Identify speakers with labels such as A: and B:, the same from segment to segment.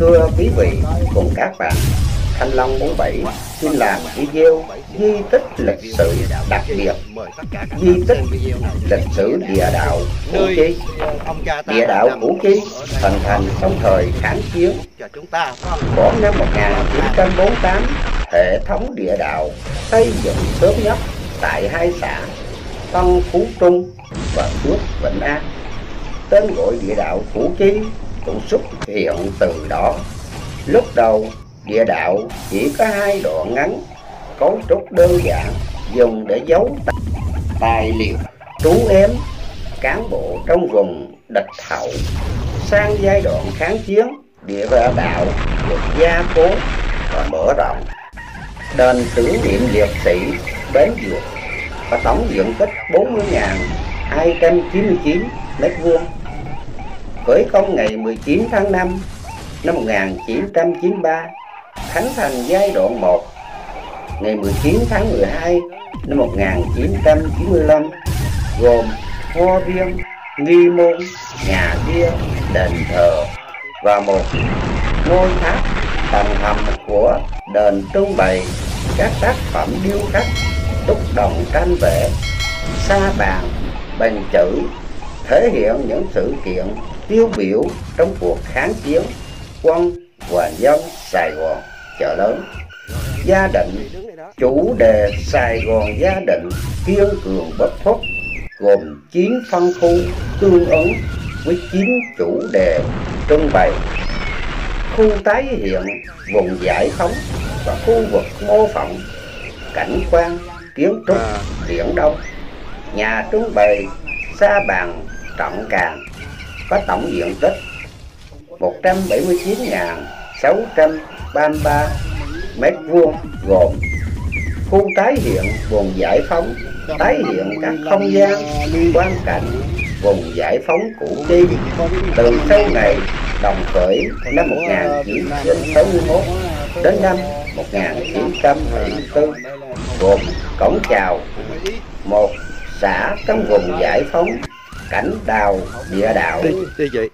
A: Thưa quý vị cùng các bạn, Thanh Long 47 xin làm video di tích lịch sử đặc biệt, di tích lịch sử địa đạo Củ Chi. Địa đạo Củ Chi hình thành trong thời kháng chiến. Khoảng năm 1948, hệ thống địa đạo xây dựng sớm nhất tại hai xã Tân Phú Trung và Phước Vĩnh An. Tên gọi địa đạo Củ Chi cũng xuất hiện từ đó. Lúc đầu, địa đạo chỉ có hai đoạn ngắn, cấu trúc đơn giản, dùng để giấu tài liệu trú ếm cán bộ trong vùng địch hậu. Sang giai đoạn kháng chiến, địa đạo được gia cố và mở rộng. Đền tưởng niệm liệt sĩ Bến Dược có tổng diện tích 40.299 m². Khởi công ngày 19 tháng 5 năm 1993, khánh thành giai đoạn 1 ngày 19 tháng 12 năm 1995, gồm kho riêng, nghi môn, nhà bia, đền thờ và một ngôi tháp. Tầng hầm của đền trưng bày các tác phẩm điêu khắc, đúc đồng tranh vẽ, sa bàn, bằng chữ, thể hiện những sự kiện tiêu biểu trong cuộc kháng chiến quân và dân Sài Gòn chợ lớn. Gia định, chủ đề Sài Gòn gia định kiên cường bất khuất, gồm 9 phân khu tương ứng với 9 chủ đề trưng bày. Khu tái hiện vùng giải phóng và khu vực mô phỏng cảnh quan kiến trúc Biển Đông. Nhà trưng bày sa bàn Trọng Càn có tổng diện tích 179.633 m², gồm khu tái hiện vùng giải phóng, tái hiện các không gian quan cảnh vùng giải phóng Củ Chi từ sau ngày đồng khởi năm 1961 đến năm 1974, gồm cổng chào một xã trong vùng giải phóng, cảnh đào địa đạo,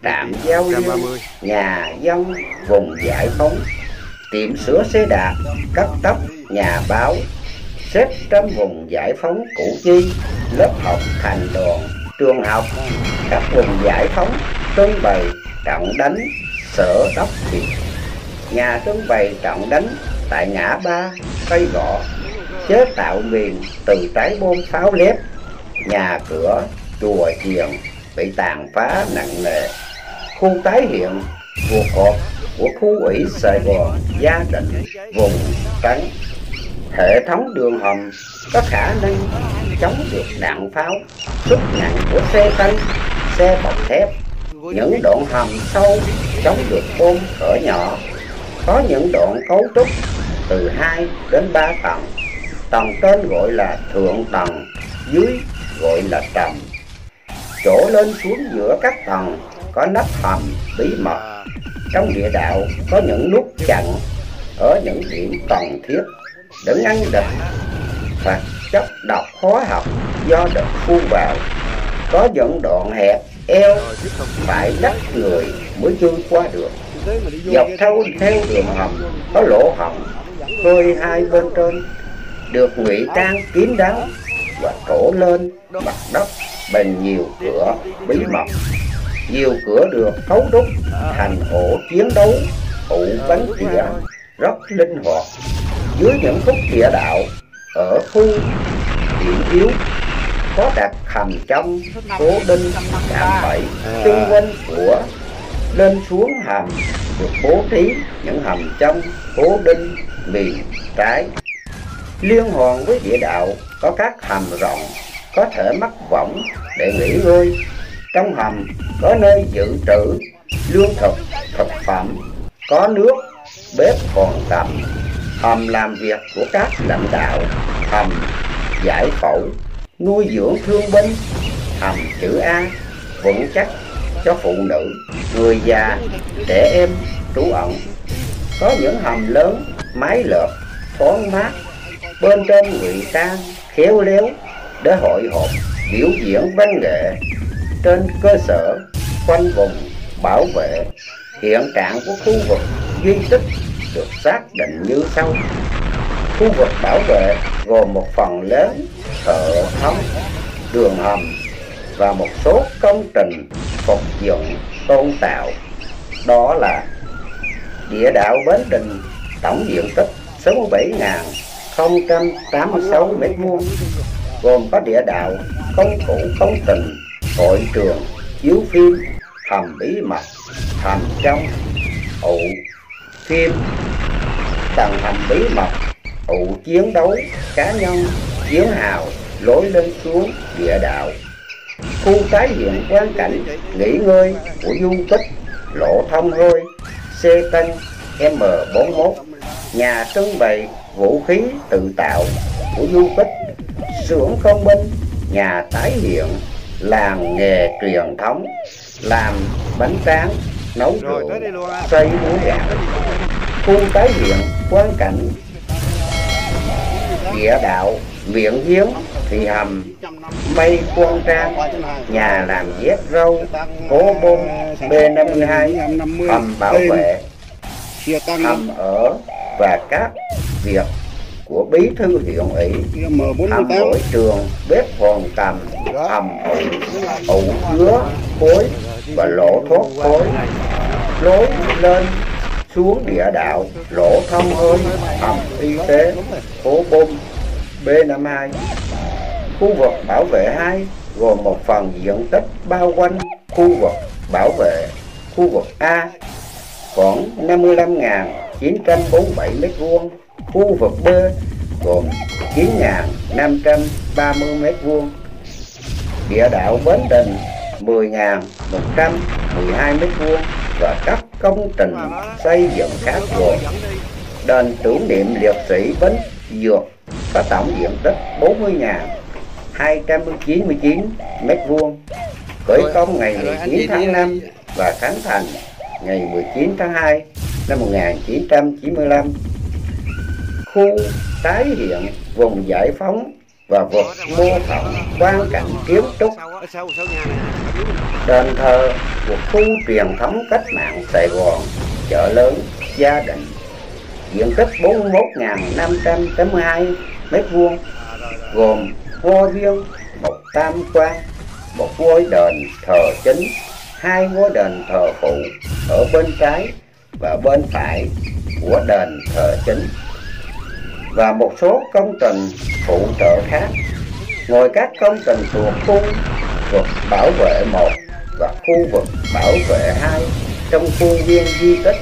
A: trạm giao lưu, nhà dân vùng giải phóng, tiệm sửa xe đạp, cắt tóc, nhà báo, xếp trong vùng giải phóng Củ Chi, lớp học thành đoàn, trường học, các vùng giải phóng, trưng bày trọng đánh, sở đốc việt, nhà trưng bày trọng đánh tại ngã ba Cây Gõ, chế tạo mìn từ trái bom pháo lép, nhà cửa chùa chiền bị tàn phá nặng nề. Khu tái hiện cuộc họp của khu ủy Sài Gòn gia định vùng trắng. Hệ thống đường hầm có khả năng chống được đạn pháo, sức nặng của xe tăng, xe bọc thép. Những đoạn hầm sâu chống được bom cỡ nhỏ. Có những đoạn cấu trúc từ 2 đến 3 tầng. Tầng trên gọi là thượng tầng, dưới gọi là trầm. Chỗ lên xuống giữa các tầng có nắp hầm bí mật. Trong địa đạo có những nút chặn ở những điểm cần thiết để ngăn địch hoặc chất độc hóa học do địch phun vào. Có những đoạn hẹp eo phải lách người mới chui qua được. Dọc theo đường hầm có lỗ hổng hơi hai bên trên được ngụy trang kín đáo và trổ lên mặt đất bằng nhiều cửa bí mật. Nhiều cửa được cấu trúc thành ổ chiến đấu, ụ bắn tỉa rất linh hoạt. Dưới những khúc địa đạo ở khu điểm yếu có đặt hầm trong cố định đảm bẫy xung quanh của. Lên xuống hầm được bố trí những hầm trong cố định miền trái. Liên hoàn với địa đạo có các hầm rộng có thể mắc võng để nghỉ ngơi. Trong hầm có nơi dự trữ lương thực, thực phẩm, có nước, bếp còn tạm. Hầm làm việc của các lãnh đạo, hầm giải phẫu, nuôi dưỡng thương binh, hầm chữ A vững chắc cho phụ nữ, người già, trẻ em trú ẩn. Có những hầm lớn, mái lợp, thoáng mát, bên trên ngụy trang khéo léo để hội họp, biểu diễn văn nghệ. Trên cơ sở khoanh vùng, bảo vệ, Hiện trạng của khu vực di tích được xác định như sau. Khu vực bảo vệ gồm một phần lớn thợ thống, đường hầm và một số công trình phục dựng tôn tạo. Đó là địa đạo Bến Đình, tổng diện tích 67.086 m², gồm có địa đạo, công cụ công trình, hội trường, chiếu phim, hầm bí mật, hầm trong, ụ phim, tầng hầm bí mật, ụ chiến đấu cá nhân, chiến hào, lối lên xuống địa đạo, khu tái hiện quang cảnh nghỉ ngơi của du kích, lộ thông hơi, xe tăng M41, nhà trưng bày vũ khí tự tạo của du kích, xưởng công binh, nhà tái hiện làng nghề truyền thống, làm bánh tráng, nấu rượu, xây muối gạo, khu tái hiện quang cảnh địa đạo miệng giếng thì hầm mây quan trang, nhà làm dép râu, hố bôn B52, hầm bảo vệ, hầm ở và các việc của bí thư huyện ủy, hầm hội trường, bếp hòn cầm, hầm ủ chứa khối và lỗ thoát khối, lối lên xuống địa đạo, lỗ thông hơi, hầm y tế, hố bom B52. Khu vực bảo vệ 2 gồm một phần diện tích bao quanh khu vực bảo vệ. Khu vực A khoảng 55.947 m², khu vực B gồm 9.530 m², địa đạo Bến Đình 10.112 m² và các công trình xây dựng khác gồm đền tưởng niệm liệt sĩ Bến Dược có tổng diện tích 40.299 m², khởi công ngày 19 tháng 5 và khánh thành ngày 19 tháng 2 năm 1995. Khu tái hiện vùng giải phóng và vật mô phỏng quang cảnh kiến trúc. Đền thờ của khu truyền thống cách mạng Sài Gòn, chợ lớn, Gia Định, diện tích 41.582 m², gồm ngôi viên, một tam quan, một ngôi đền thờ chính, hai ngôi đền thờ phụ ở bên trái và bên phải của đền thờ chính, và một số công trình phụ trợ khác. Ngoài các công trình thuộc khu vực bảo vệ 1 và khu vực bảo vệ 2 trong khuôn viên di tích,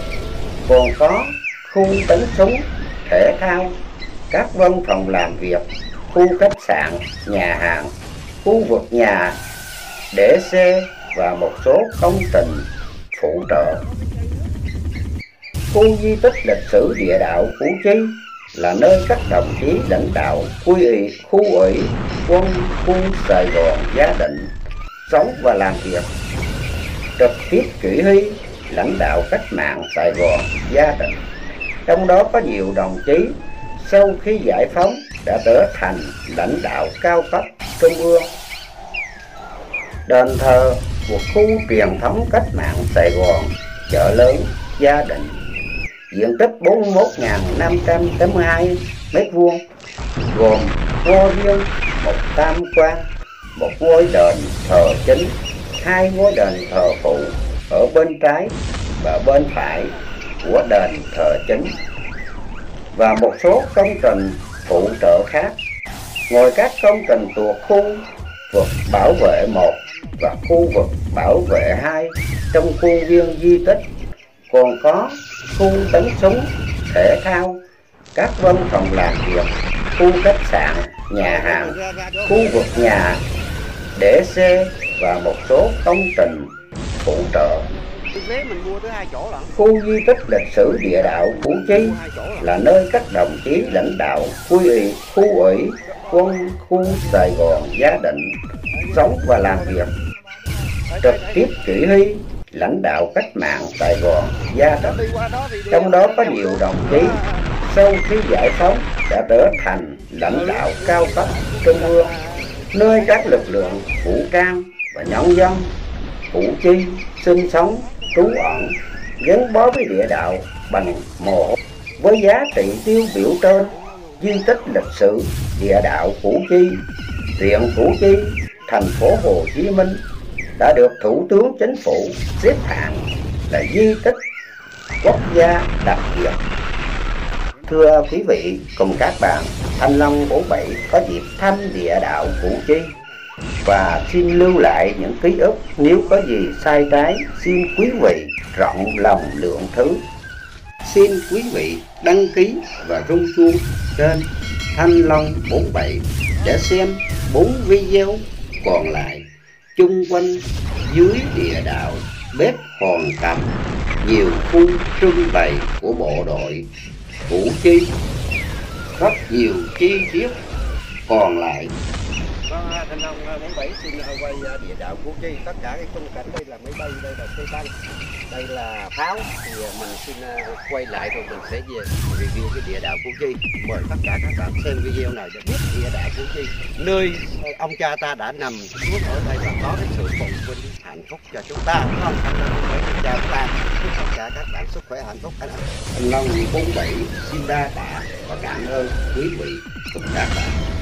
A: còn có khu bắn súng, thể thao, các văn phòng làm việc, khu khách sạn, nhà hàng, khu vực nhà để xe và một số công trình phụ trợ. Khu di tích lịch sử địa đạo Củ Chi là nơi các đồng chí lãnh đạo khu ủy quân khu Sài Gòn Gia Định sống và làm việc. Trực tiếp chỉ huy lãnh đạo cách mạng Sài Gòn Gia Định, trong đó có nhiều đồng chí sau khi giải phóng đã trở thành lãnh đạo cao cấp trung ương. Đền thờ của khu truyền thống cách mạng Sài Gòn, chợ lớn, Gia Định, diện tích 41.582 m², gồm ngôi viên, một tam quan, một ngôi đền thờ chính, hai ngôi đền thờ phụ ở bên trái và bên phải của đền thờ chính, và một số công trình phụ trợ khác. Ngoài các công trình thuộc khu vực bảo vệ 1 và khu vực bảo vệ 2 trong khuôn viên di tích, còn có khu bắn súng, thể thao, các văn phòng làm việc, khu khách sạn, nhà hàng, khu vực nhà để xe và một số công trình phụ trợ. Khu di tích lịch sử địa đạo Củ Chi là nơi các đồng chí lãnh đạo khu ủy quân khu Sài Gòn Gia Định sống và làm việc. Trực tiếp chỉ huy lãnh đạo cách mạng Sài Gòn Gia Định, trong đó có nhiều đồng chí sau khi giải phóng đã trở thành lãnh đạo cao cấp trung ương, nơi các lực lượng vũ trang và nhân dân Củ Chi sinh sống, trú ẩn, gắn bó với địa đạo bằng mồ hôi. Với giá trị tiêu biểu trên, di tích lịch sử địa đạo Củ Chi, huyện Củ Chi, thành phố Hồ Chí Minh đã được Thủ tướng Chính phủ xếp hạng là di tích quốc gia đặc biệt. Thưa quý vị cùng các bạn, Thanh Long 47 có dịp thăm địa đạo Củ Chi và xin lưu lại những ký ức. Nếu có gì sai trái, xin quý vị rộng lòng lượng thứ. Xin quý vị đăng ký và rung chuông trên Thanh Long 47 để xem 4 video còn lại chung quanh dưới địa đạo bếp Hòn Cầm, nhiều khu trưng bày của bộ đội Củ Chi, rất nhiều chi tiết còn lại.
B: Thanh Long 47 xin quay địa đạo Củ Chi. Tất cả cái khung cảnh đây là máy bay, đây là xe tăng, đây là pháo. Thì mình xin quay lại rồi mình sẽ về review cái địa đạo Củ Chi. Mời tất cả các bạn xem video này để biết địa đạo Củ Chi, nơi ông cha ta đã nằm xuống ở đây và có cái sự phồn vinh hạnh phúc cho chúng ta. Không, Thanh Long 47 chào các bạn, chúc tất cả các bạn sức khỏe hạnh phúc.
A: Thanh Long 47 xin đa tạ và cảm ơn quý vị cùng các bạn.